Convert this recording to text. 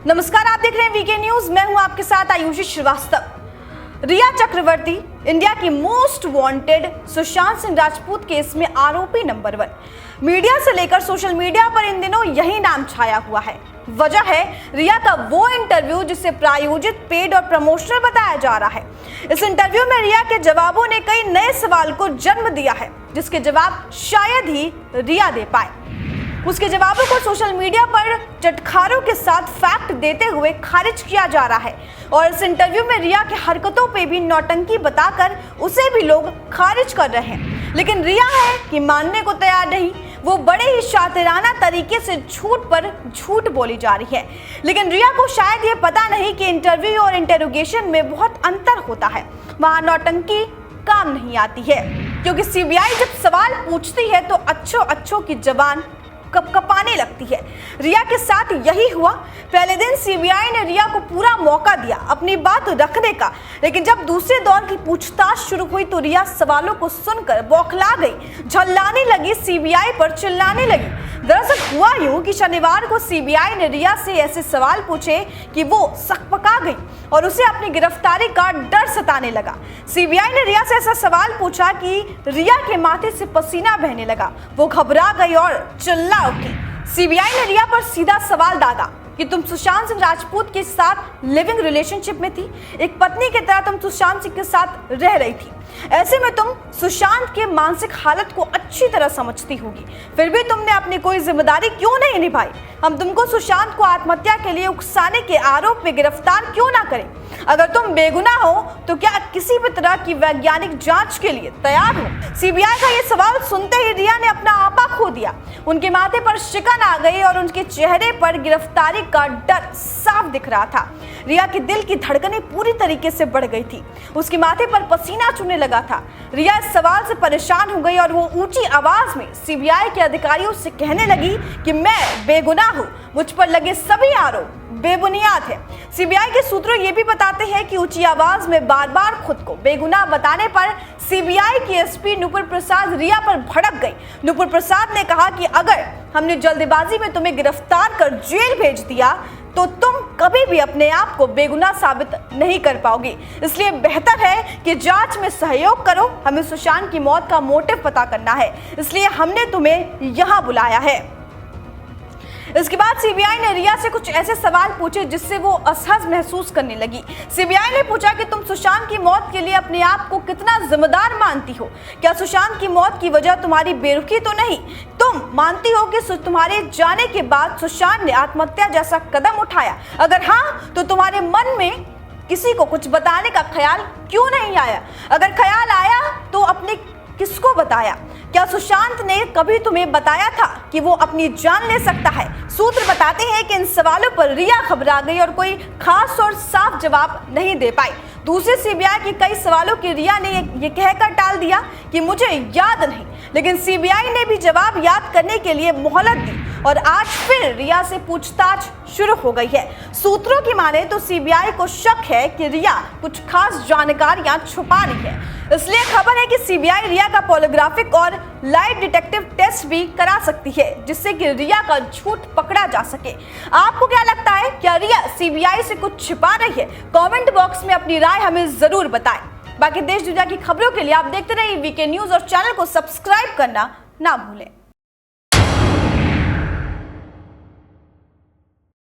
नमस्कार, आप देख रहे हैं वीके न्यूज। मैं हूं आपके साथ आयुषी श्रीवास्तव। रिया चक्रवर्ती इंडिया की most wanted Sushant Singh Rajput case में आरोपी नंबर 1। मीडिया से लेकर सोशल मीडिया पर इन दिनों यही नाम छाया हुआ है। वजह है रिया का वो इंटरव्यू जिसे प्रायोजित, पेड और प्रमोशनल बताया जा रहा है। इस इंटरव्यू में रिया के जवाबों ने कई नए सवाल को जन्म दिया है, जिसके जवाब शायद ही रिया दे पाए। उसके जवाबों को सोशल मीडिया पर चटखारों के साथ फैक्ट देते हुए खारिज किया जा रहा है और इस इंटरव्यू में रिया की हरकतों पे भी नौटंकी बताकर उसे भी लोग खारिज कर रहे हैं। लेकिन रिया है कि मानने को तैयार नहीं। वो बड़े ही शातिराना तरीके से झूठ पर झूठ बोली जा रही है। लेकिन रिया को शायद ये पता नहीं कि इंटरव्यू और इंटेरोगेशन में बहुत अंतर होता है। वहाँ नौटंकी काम नहीं आती है, क्योंकि सीबीआई जब सवाल पूछती है तो अच्छों की जबान कपकपाने लगती है। रिया के साथ यही हुआ। पहले दिन सीबीआई ने रिया को पूरा मौका दिया अपनी बात रखने का, लेकिन जब दूसरे दौर की पूछताछ शुरू हुई तो रिया सवालों को सुनकर बौखला गई, झल्लाने लगी, सीबीआई पर चिल्लाने लगी। दरअसल हुआ यूं कि शनिवार को सीबीआई ने रिया से ऐसे सवाल पूछे कि वो सकपका गई और उसे अपनी गिरफ्तारी का डर सताने लगा। सीबीआई ने रिया से ऐसा सवाल पूछा कि रिया के माथे से पसीना बहने लगा। वो घबरा गई और चिल्ला उठी। सीबीआई ने रिया पर सीधा सवाल दागा कि तुम सुशांत सिंह राजपूत के साथ लिविंग रिलेशनशिप में थी। एक पत्नी की तरह तुम सुशांत सिंह के साथ रह रही थी। ऐसे में तुम सुशांत के मानसिक हालत को अच्छी तरह समझती होगी, फिर भी तुमने अपनी कोई जिम्मेदारी क्यों नहीं निभाई? हम तुमको सुशांत को आत्महत्या के लिए उकसाने के आरोप में गिरफ्तार क्यों ना करें? अगर तुम बेगुनाह हो तो क्या किसी भी तरह की वैज्ञानिक जांच के लिए तैयार हो? सीबीआई का ये सवाल सुनते ही रिया ने अपना आपा खो दिया। उनके माथे पर शिकन आ गई और उनके चेहरे पर गिरफ्तारी का डर साफ दिख रहा था। रिया के दिल की धड़कनें पूरी तरीके से बढ़ गई थी। उसके माथे पर पसीना चूने लगा था। रिया इस सवाल से परेशान हो गई और वो ऊंची आवाज में सीबीआई के अधिकारियों से कहने लगी कि मैं बेगुनाह हूँ, मुझ पर लगे सभी आरोप बेबुनियाद है। सीबीआई के सूत्रों ये भी बताते हैं कि ऊंची आवाज में बार बार खुद को बेगुनाह बताने पर सीबीआई की एसपी नुपुर प्रसाद रिया पर भड़क गई। नुपुर प्रसाद ने कहा कि अगर हमने जल्दबाजी में तुम्हें गिरफ्तार कर जेल भेज दिया तो तुम कभी भी अपने आप को बेगुनाह साबित नहीं कर पाओगी। इसलिए बेहतर है कि जांच में सहयोग करो। हमें सुशांत की मौत का मोटिव पता करना है, इसलिए हमने तुम्हें यहाँ बुलाया है। इसके बाद सीबीआई ने रिया से कुछ ऐसे सवाल पूछे जिससे वो असहज महसूस करने लगी। सीबीआई ने पूछा कि तुम सुशांत की मौत के लिए अपने आप को कितना जिम्मेदार मानती हो? क्या सुशांत की मौत की वजह तुम्हारी बेरुखी तो नहीं? तुम मानती हो कि तुम्हारे जाने के बाद सुशांत ने आत्महत्या जैसा कदम उठाया? अगर हाँ, तो तुम्हारे मन में किसी को कुछ बताने का ख्याल क्यों नहीं आया? अगर ख्याल आया तो अपने किसको बताया? क्या सुशांत ने कभी तुम्हें बताया था कि वो अपनी जान ले सकता है? सूत्र बताते हैं कि इन सवालों पर रिया घबरा गई और कोई खास और साफ जवाब नहीं दे पाई। दूसरे सीबीआई के कई सवालों की रिया ने ये कहकर टाल दिया कि मुझे याद नहीं, लेकिन सीबीआई ने भी जवाब याद करने के लिए मोहलत दी और आज फिर रिया से पूछताछ शुरू हो गई है। सूत्रों की माने तो सीबीआई को शक है कि रिया कुछ खास जानकारियां छुपा रही है। इसलिए खबर है कि सीबीआई रिया का पॉलीग्राफिक और लाइव डिटेक्टिव टेस्ट भी करा सकती है, जिससे कि रिया का झूठ पकड़ा जा सके। आपको क्या लगता है, क्या रिया सीबीआई से कुछ छिपा रही है? कमेंट बॉक्स में अपनी राय हमें जरूर बताएं। बाकी देश दुनिया की खबरों के लिए आप देखते रहिए वीके न्यूज और चैनल को सब्सक्राइब करना ना भूलें।